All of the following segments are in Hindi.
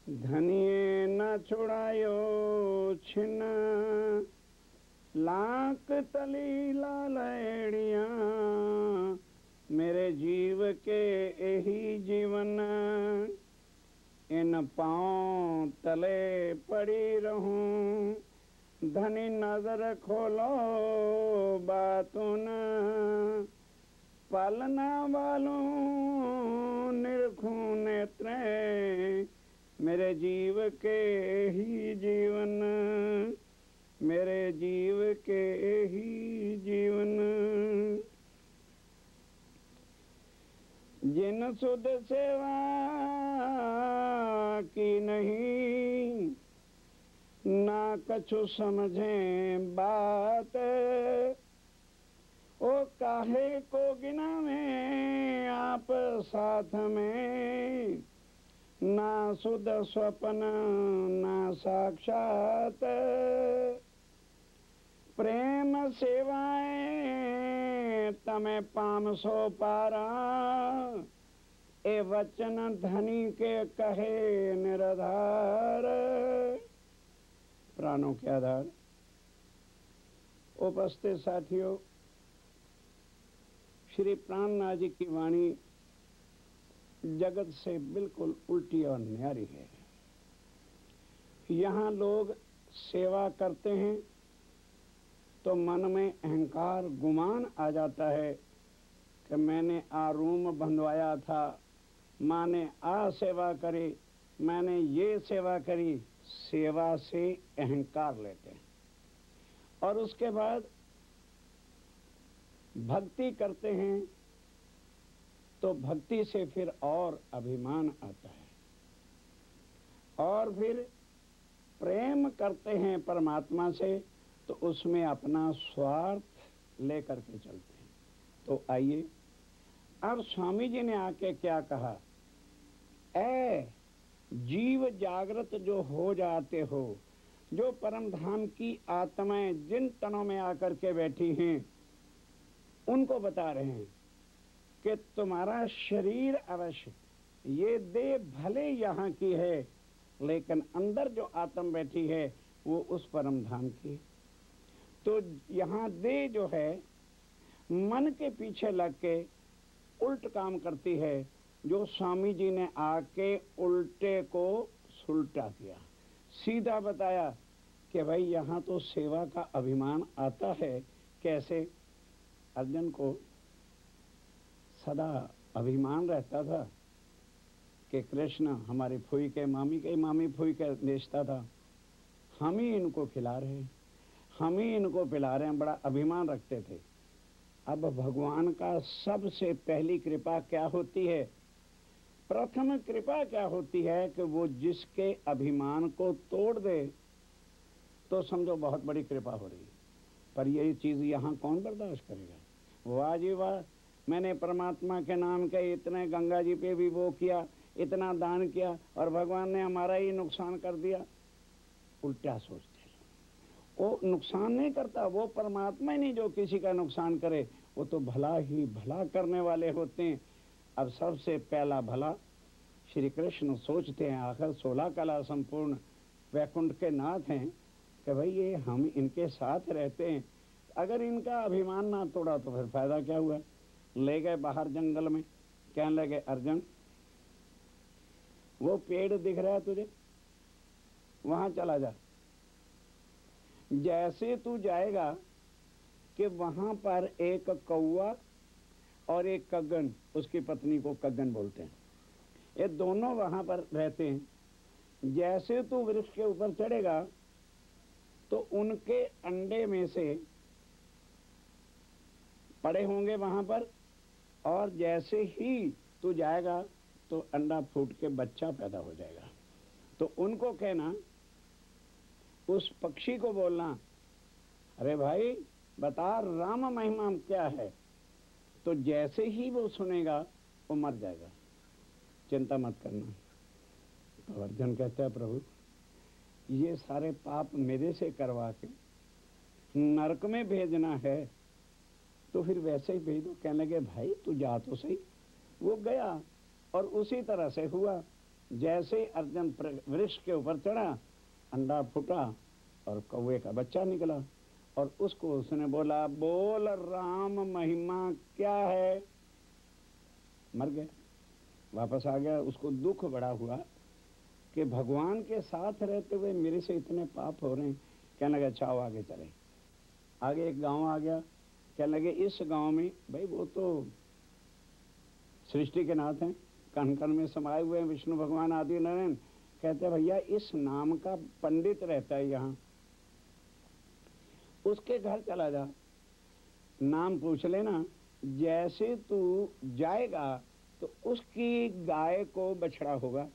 धनिए न छुड़ायो छिन, लाख तली लालड़िया, मेरे जीव के यही जीवन, इन पाँव तले पड़ी रहूं। धनी नजर खोलो बातों न, पालना वालों निरखूं नेत्रें, मेरे जीव के ही जीवन, मेरे जीव के ही जीवन। जिन सुध सेवा की नहीं, ना कछु समझें बात, ओ काहे को गिना में आप साथ में, ना सुध स्वप्न ना साक्षात, प्रेम सेवाएं तमें पाम सो पारा, ए वचन धनी के कहे निराधार। प्राणों के आधार उपस्थित साथियों, श्री प्राणनाथ जी की वाणी जगत से बिल्कुल उल्टी और न्यारी है। यहाँ लोग सेवा करते हैं तो मन में अहंकार गुमान आ जाता है कि मैंने आ रूम बंधवाया था, माँ ने आ सेवा करी, मैंने ये सेवा करी। सेवा से अहंकार लेते हैं और उसके बाद भक्ति करते हैं तो भक्ति से फिर और अभिमान आता है, और फिर प्रेम करते हैं परमात्मा से तो उसमें अपना स्वार्थ लेकर के चलते हैं। तो आइए, अब स्वामी जी ने आके क्या कहा, ऐ जीव जागृत जो हो जाते हो, जो परम धाम की आत्माएं जिन तनों में आकर के बैठी हैं, उनको बता रहे हैं कि तुम्हारा शरीर अवश्य, ये देह भले यहाँ की है, लेकिन अंदर जो आत्मा बैठी है वो उस परम धाम की है। तो यहाँ देह जो है मन के पीछे लग के उल्ट काम करती है, जो स्वामी जी ने आके उल्टे को सुलटा किया, सीधा बताया कि भाई यहाँ तो सेवा का अभिमान आता है। कैसे? अर्जुन को सदा अभिमान रहता था कि कृष्ण हमारी फूई के मामी फूई के रिश्ता था, हम ही इनको खिला रहे हैं, हम ही इनको पिला रहे हैं, बड़ा अभिमान रखते थे। अब भगवान का सबसे पहली कृपा क्या होती है? प्रथम कृपा क्या होती है कि वो जिसके अभिमान को तोड़ दे तो समझो बहुत बड़ी कृपा हो रही है। पर यही चीज यहाँ कौन बर्दाश्त करेगा? वाह जी वाह, मैंने परमात्मा के नाम के इतने गंगा जी पे भी वो किया, इतना दान किया और भगवान ने हमारा ही नुकसान कर दिया। उल्टा सोचते, वो नुकसान नहीं करता, वो परमात्मा ही नहीं जो किसी का नुकसान करे, वो तो भला ही भला करने वाले होते हैं। अब सबसे पहला भला श्री कृष्ण सोचते हैं, आखिर 16 कला संपूर्ण वैकुंठ के नाथ हैं, कि भाई ये हम इनके साथ रहते हैं, अगर इनका अभिमान ना तोड़ा तो फिर फायदा क्या हुआ? ले गए बाहर जंगल में, कहने लगे अर्जुन वो पेड़ दिख रहा है तुझे, वहां चला जा। जैसे तू जाएगा कि वहां पर एक कौवा और एक कग्गन, उसकी पत्नी को कग्गन बोलते हैं, ये दोनों वहां पर रहते हैं। जैसे तू वृक्ष के ऊपर चढ़ेगा तो उनके अंडे में से पड़े होंगे वहां पर, और जैसे ही तू जाएगा तो अंडा फूट के बच्चा पैदा हो जाएगा। तो उनको कहना, उस पक्षी को बोलना, अरे भाई बता राम महिमा क्या है, तो जैसे ही वो सुनेगा वो मर जाएगा, चिंता मत करना। तो अर्जुन कहता है प्रभु ये सारे पाप मेरे से करवा के नरक में भेजना है तो फिर वैसे ही भेज दो। कहने लगे भाई तू जा तो सही। वो गया और उसी तरह से हुआ। जैसे ही अर्जुन वृक्ष के ऊपर चढ़ा, अंडा फूटा और कौवे का बच्चा निकला, और उसको उसने बोला, बोल राम महिमा क्या है। मर गया, वापस आ गया। उसको दुख बड़ा हुआ कि भगवान के साथ रहते हुए मेरे से इतने पाप हो रहे हैं। कहने लगे अच्छा आगे चले। आगे एक गांव आ गया। कहने लगे इस गांव में, भाई वो तो सृष्टि के नाथ हैं, कण कण में समाये हुए हैं, विष्णु भगवान आदि नारायण। कहते भैया इस नाम का पंडित रहता है यहाँ, उसके घर चला जा, नाम पूछ लेना। जैसे तू जाएगा तो उसकी गाय को बछड़ा होगा,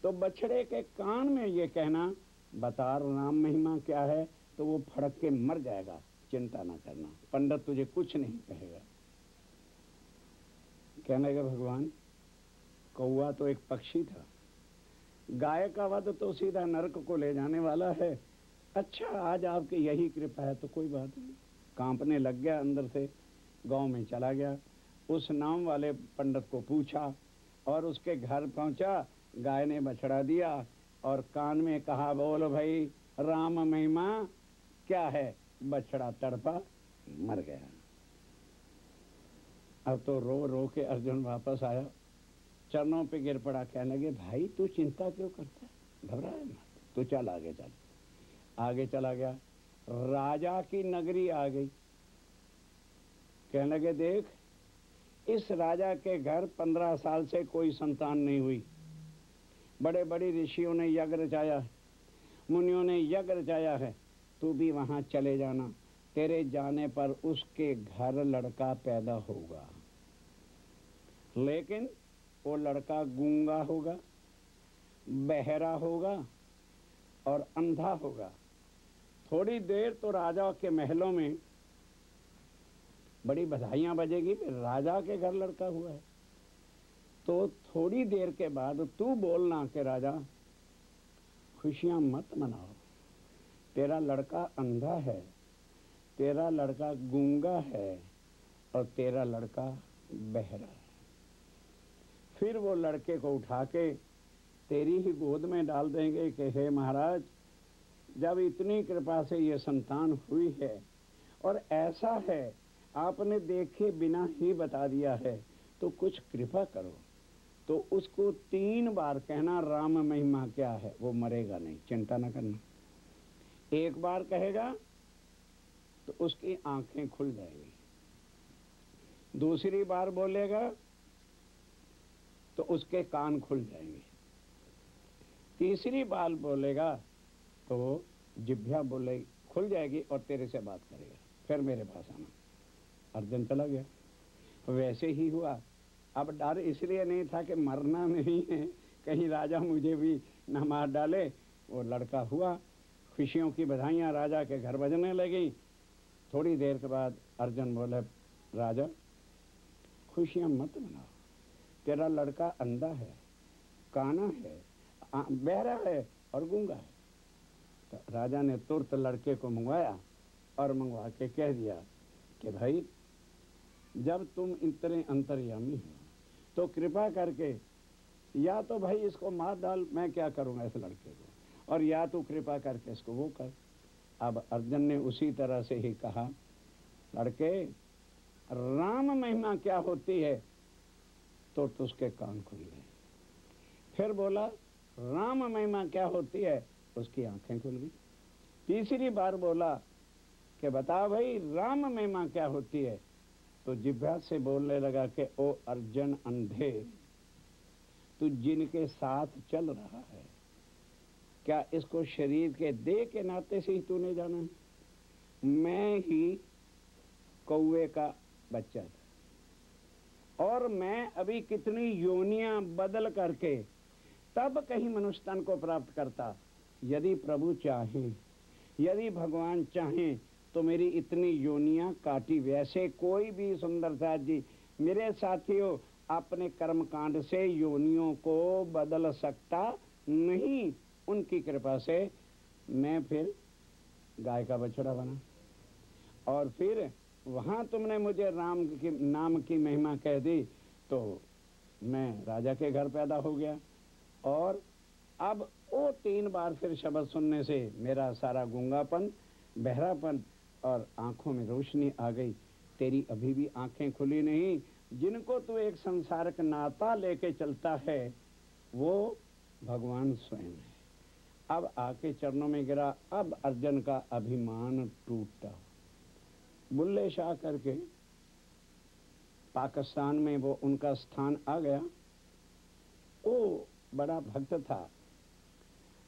तो बछड़े के कान में ये कहना, बता राम महिमा क्या है, तो वो फड़क के मर जाएगा, चिंता ना करना, पंडित तुझे कुछ नहीं कहेगा। कहने लगे भगवान कौवा तो एक पक्षी था, गाय का वध तो सीधा नरक को ले जाने वाला है। अच्छा आज आपकी यही कृपा है तो कोई बात नहीं। कांपने लग गया अंदर से, गांव में चला गया, उस नाम वाले पंडित को पूछा और उसके घर पहुंचा। गाय ने बछड़ा दिया और कान में कहा, बोलो भाई राम महिमा क्या है। बछड़ा तड़पा, मर गया। अब तो रो रो के अर्जुन वापस आया, चरणों पे गिर पड़ा। कहने लगे भाई तू चिंता क्यों करता है, घबराए मत, तू चल आगे चल। आगे चला गया, राजा की नगरी आ गई। कहने लगे देख इस राजा के घर 15 साल से कोई संतान नहीं हुई, बड़े बड़े ऋषियों ने यज्ञ रचाया, मुनियों ने यज्ञ रचाया है, तू भी वहां चले जाना, तेरे जाने पर उसके घर लड़का पैदा होगा, लेकिन वो लड़का गूंगा होगा, बहरा होगा और अंधा होगा। थोड़ी देर तो राजा के महलों में बड़ी बधाइयां बजेगी, राजा के घर लड़का हुआ है। तो थोड़ी देर के बाद तू बोलना कि राजा खुशियां मत मनाओ, तेरा लड़का अंधा है, तेरा लड़का गूंगा है और तेरा लड़का बहरा है। फिर वो लड़के को उठा के तेरी ही गोद में डाल देंगे कि हे महाराज जब इतनी कृपा से ये संतान हुई है और ऐसा है आपने देखे बिना ही बता दिया है, तो कुछ कृपा करो। तो उसको 3 बार कहना राम महिमा क्या है, वो मरेगा नहीं, चिंता न करना। एक बार कहेगा तो उसकी आंखें खुल जाएंगी, दूसरी बार बोलेगा तो उसके कान खुल जाएंगे, तीसरी बार बोलेगा तो जिह्वा बोले खुल जाएगी और तेरे से बात करेगा, फिर मेरे पास आना। अर्जुन चला गया। वैसे ही हुआ। अब डर इसलिए नहीं था कि मरना नहीं है, कहीं राजा मुझे भी न मार डाले। वो लड़का हुआ, खुशियों की बधाइयाँ राजा के घर बजने लगी। थोड़ी देर के बाद अर्जुन बोले राजा खुशियाँ मत मनाओ, तेरा लड़का अंधा है, काना है, बहरा है और गूंगा है। तो राजा ने तुरंत लड़के को मंगवाया और मंगवा के कह दिया कि भाई जब तुम इतने अंतर्यामी हो तो कृपा करके या तो भाई इसको मार डाल, मैं क्या करूंगा इस लड़के को, और या तो कृपा करके इसको वो कर। अब अर्जुन ने उसी तरह से ही कहा, लड़के राम महिमा क्या होती है, तो उसके कान खुल गए। फिर बोला राम महिमा क्या होती है, उसकी आंखें खुल गई। तीसरी बार बोला कि बता भाई राम महिमा क्या होती है, तो जिह्वा से बोलने लगा कि ओ अर्जुन अंधे, तू जिनके साथ चल रहा है क्या इसको शरीर के देह के नाते से ही तूने जाना है? मैं ही कौवे का बच्चा था और मैं अभी कितनी योनियां बदल करके तब कहीं मनुष्य तन को प्राप्त करता। यदि प्रभु चाहें, यदि भगवान चाहें तो मेरी इतनी योनियां काटी। वैसे कोई भी सुंदर साथ जी मेरे साथियों अपने कर्म कांड से योनियों को बदल सकता नहीं। उनकी कृपा से मैं फिर गाय का बछड़ा बना और फिर वहां तुमने मुझे राम की नाम की महिमा कह दी तो मैं राजा के घर पैदा हो गया। और अब वो 3 बार फिर शब्द सुनने से मेरा सारा गूंगापन, बहरापन और आंखों में रोशनी आ गई। तेरी अभी भी आंखें खुली नहीं। जिनको तू एक संसारिक नाता लेके चलता है वो भगवान स्वयं है। अब आके चरणों में गिरा। अब अर्जुन का अभिमान टूटा। बुल्ले शाह करके पाकिस्तान में वो उनका स्थान आ गया। वो बड़ा भक्त था,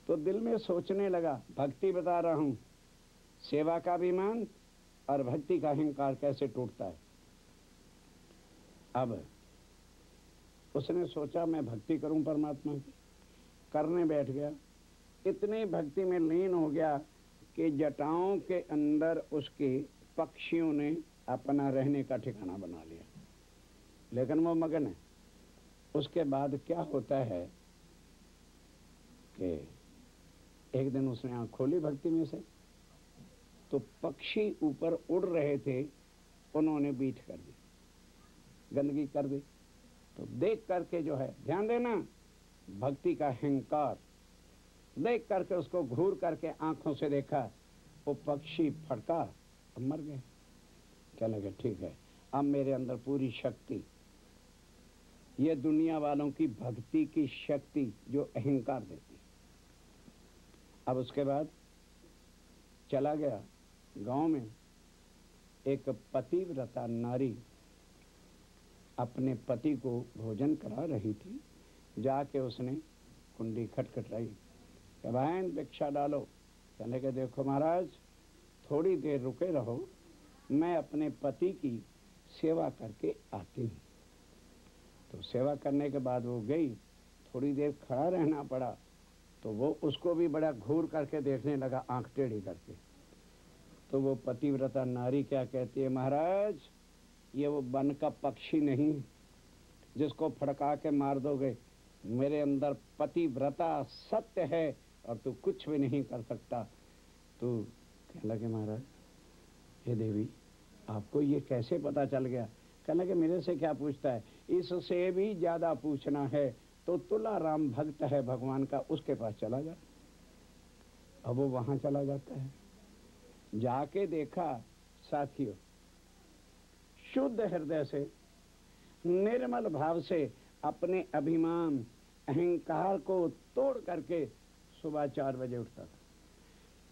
तो दिल में सोचने लगा, भक्ति बता रहा हूं, सेवा का अभिमान और भक्ति का अहंकार कैसे टूटता है। अब उसने सोचा मैं भक्ति करूं परमात्मा की। करने बैठ गया। इतनी भक्ति में लीन हो गया कि जटाओं के अंदर उसके पक्षियों ने अपना रहने का ठिकाना बना लिया, लेकिन वो मगन है। उसके बाद क्या होता है कि एक दिन उसने आंख खोली भक्ति में से, तो पक्षी ऊपर उड़ रहे थे, उन्होंने बीट कर दी, गंदगी कर दी। तो देख करके जो है, ध्यान देना, भक्ति का अहंकार, देख करके उसको घूर करके आंखों से देखा, वो पक्षी फटका, अब मर गए। क्या लगे, ठीक है, अब मेरे अंदर पूरी शक्ति, ये दुनिया वालों की भक्ति की शक्ति जो अहंकार देती। अब उसके बाद चला गया गांव में। एक पतिव्रता नारी अपने पति को भोजन करा रही थी। जाके उसने कुंडी खटखटाई कि बहन भिक्षा डालो। कहने के देखो महाराज, थोड़ी देर रुके रहो, मैं अपने पति की सेवा करके आती हूँ। तो सेवा करने के बाद वो गई। थोड़ी देर खड़ा रहना पड़ा, तो वो उसको भी बड़ा घूर करके देखने लगा, आंख टेढ़ी करके। तो वो पतिव्रता नारी क्या कहती है, महाराज ये वो वन का पक्षी नहीं जिसको फड़का के मार दोगे। मेरे अंदर पतिव्रता सत्य है और तू कुछ भी नहीं कर सकता। तो कहने लगे, महाराज हे देवी, आपको ये कैसे पता चल गया? कहने लगे, मेरे से क्या पूछता है, इससे भी ज्यादा पूछना है तो तुलाराम भक्त है भगवान का, उसके पास चला जा। अब वो वहां चला जाता है। जाके देखा, साथियों, शुद्ध हृदय से, निर्मल भाव से अपने अभिमान अहंकार को तोड़ करके सुबह 4 बजे उठता था।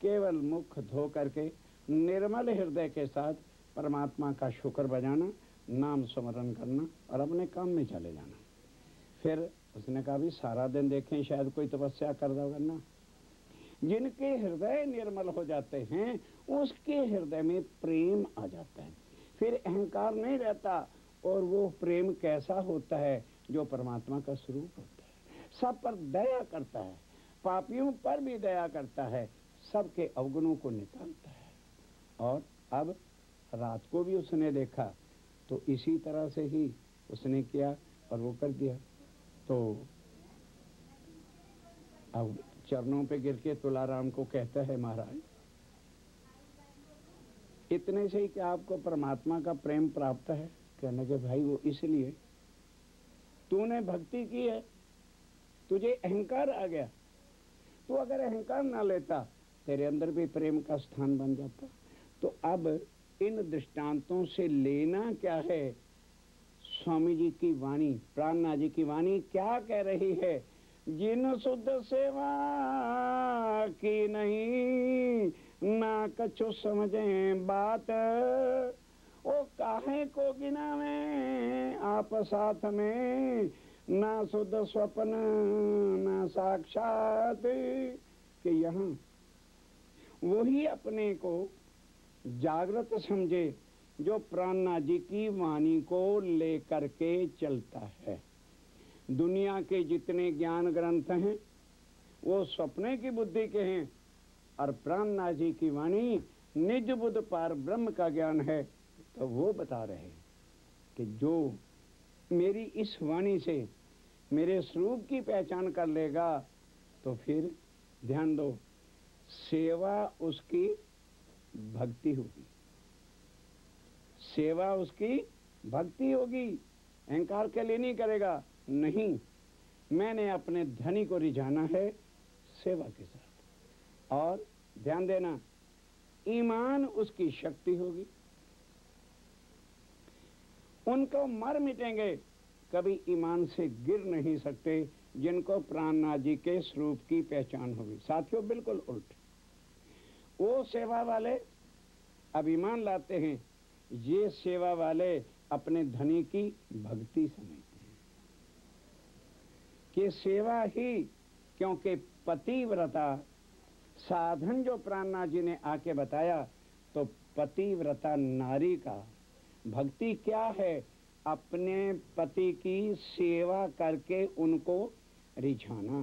केवल मुख धो करके निर्मल हृदय के साथ परमात्मा का शुक्र बजाना, नाम स्मरण करना और अपने काम में चले जाना। फिर उसने कहा, भी सारा दिन देखें शायद कोई तपस्या कर दो करना। जिनके हृदय निर्मल हो जाते हैं उसके हृदय में प्रेम आ जाता है, फिर अहंकार नहीं रहता। और वो प्रेम कैसा होता है? जो परमात्मा का स्वरूप होता है। सब पर दया करता है, पापियों पर भी दया करता है, सबके अवगुणों को निकालता है। और अब रात को भी उसने देखा, तो इसी तरह से ही उसने किया और वो कर दिया। तो अब चरणों पे गिर के तुलाराम को कहता है, महाराज इतने से ही क्या आपको परमात्मा का प्रेम प्राप्त है? कहने के भाई वो इसलिए, तूने भक्ति की है, तुझे अहंकार आ गया। तू अगर अहंकार ना लेता, तेरे अंदर भी प्रेम का स्थान बन जाता। तो अब इन दृष्टांतों से लेना क्या है? स्वामी जी की वाणी, प्राणनाथ जी की वाणी क्या कह रही है? जिन शुद्ध सेवा की नहीं, ना कछु समझे बात, ओ काहे को गिना में आप साथ में, ना शुद्ध स्वप्न ना साक्षात। कि यहाँ वही अपने को जागृत समझे जो प्राणनाथ जी की वाणी को लेकर के चलता है। दुनिया के जितने ज्ञान ग्रंथ हैं वो सपने की बुद्धि के हैं, और प्राणनाथ जी की वाणी निज बुद्ध पार ब्रह्म का ज्ञान है। तो वो बता रहे हैं कि जो मेरी इस वाणी से मेरे स्वरूप की पहचान कर लेगा, तो फिर ध्यान दो, सेवा उसकी भक्ति होगी, सेवा उसकी भक्ति होगी। अहंकार के लिए नहीं करेगा, नहीं, मैंने अपने धनी को रिझाना है सेवा के साथ। और ध्यान देना, ईमान उसकी शक्ति होगी। उनको मर मिटेंगे, कभी ईमान से गिर नहीं सकते जिनको प्राणनाथ जी के स्वरूप की पहचान होगी। साथियों, बिल्कुल उल्ट, वो सेवा वाले अभिमान लाते हैं, ये सेवा वाले अपने धनी की भक्ति समझते हैं कि सेवा ही, क्योंकि पतिव्रता साधन जो प्राणनाथ जी ने आके बताया, तो पतिव्रता नारी का भक्ति क्या है? अपने पति की सेवा करके उनको रिझाना।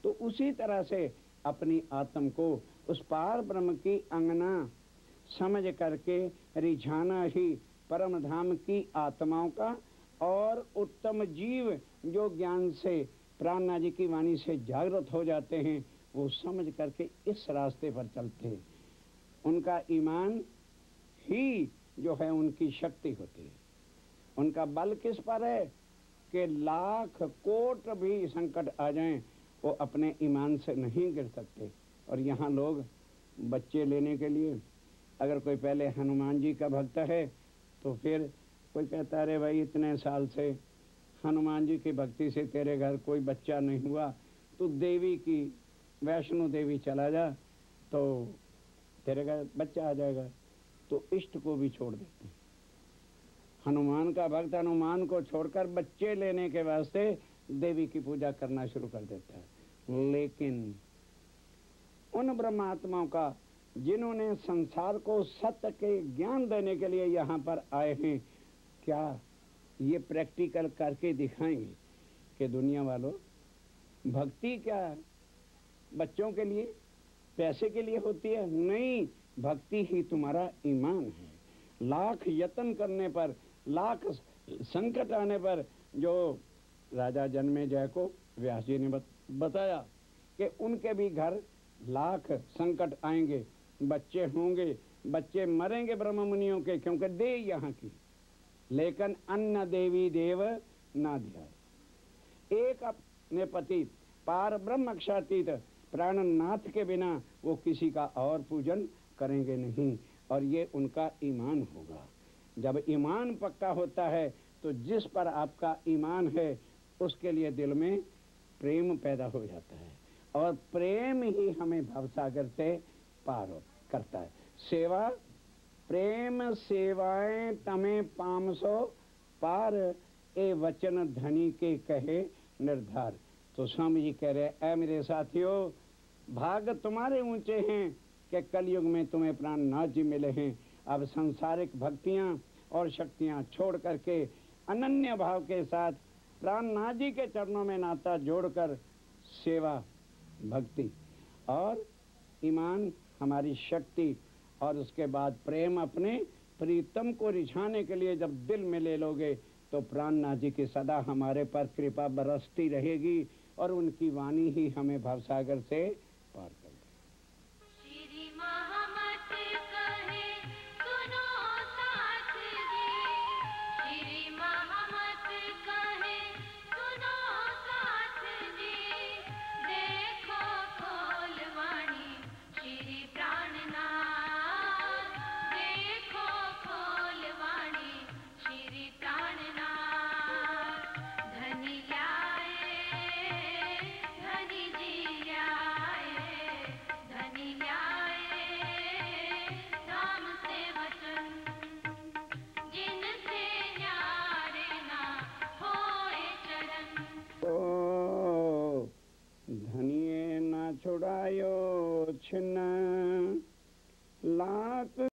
तो उसी तरह से अपनी आत्म को उस पार ब्रह्म की अंगना समझ करके रिझाना ही परम धाम की आत्माओं का और उत्तम जीव जो ज्ञान से प्राणनाथ जी की वाणी से जागृत हो जाते हैं, वो समझ करके इस रास्ते पर चलते हैं। उनका ईमान ही जो है उनकी शक्ति होती है। उनका बल किस पर है कि लाख कोट भी संकट आ जाएं, वो अपने ईमान से नहीं गिर सकते। और यहाँ लोग बच्चे लेने के लिए, अगर कोई पहले हनुमान जी का भक्त है तो फिर कोई कहता है, अरे भाई इतने साल से हनुमान जी की भक्ति से तेरे घर कोई बच्चा नहीं हुआ, तो देवी की वैष्णो देवी चला जा तो तेरे घर बच्चा आ जाएगा। तो इष्ट को भी छोड़ देते हैं। हनुमान का भक्त हनुमान को छोड़कर बच्चे लेने के वास्ते देवी की पूजा करना शुरू कर देता है। लेकिन उन ब्रह्मात्माओं का जिन्होंने संसार को सत्य के ज्ञान देने के लिए यहाँ पर आए हैं, क्या ये प्रैक्टिकल करके दिखाएंगे कि दुनिया वालों, भक्ति क्या है? बच्चों के लिए, पैसे के लिए होती है? नहीं, भक्ति ही तुम्हारा ईमान है। लाख यत्न करने पर, लाख संकट आने पर, जो राजा जनमेजय को व्यास जी ने बताया कि उनके भी घर लाख संकट आएंगे, बच्चे होंगे, बच्चे मरेंगे ब्रह्म मुनियों के, क्योंकि दे यहाँ की, लेकिन अन्न देवी देव ना दिया। एक अपने पति पार ब्रह्म अक्षातीत प्राणनाथ के बिना वो किसी का और पूजन करेंगे नहीं। और ये उनका ईमान होगा। जब ईमान पक्का होता है तो जिस पर आपका ईमान है उसके लिए दिल में प्रेम पैदा हो जाता है, और प्रेम ही हमें भवसागर से पार करता है। सेवा प्रेम सेवाएं तमें पामसो पार, ए वचन धनी के कहे निर्धार। तो स्वामी जी कह रहे, ऐ मेरे साथियों, भाग तुम्हारे ऊंचे हैं कि कलयुग में तुम्हें प्राणनाथ जी मिले हैं। अब सांसारिक भक्तियां और शक्तियां छोड़ करके अनन्य भाव के साथ प्राणनाथ जी के चरणों में नाता जोड़कर सेवा, भक्ति और ईमान हमारी शक्ति, और उसके बाद प्रेम अपने प्रीतम को रिझाने के लिए जब दिल में ले लोगे तो प्राणनाथ जी की सदा हमारे पर कृपा बरसती रहेगी, और उनकी वाणी ही हमें भवसागर से पार कर देगी। छुड़ायो छिन्न लाख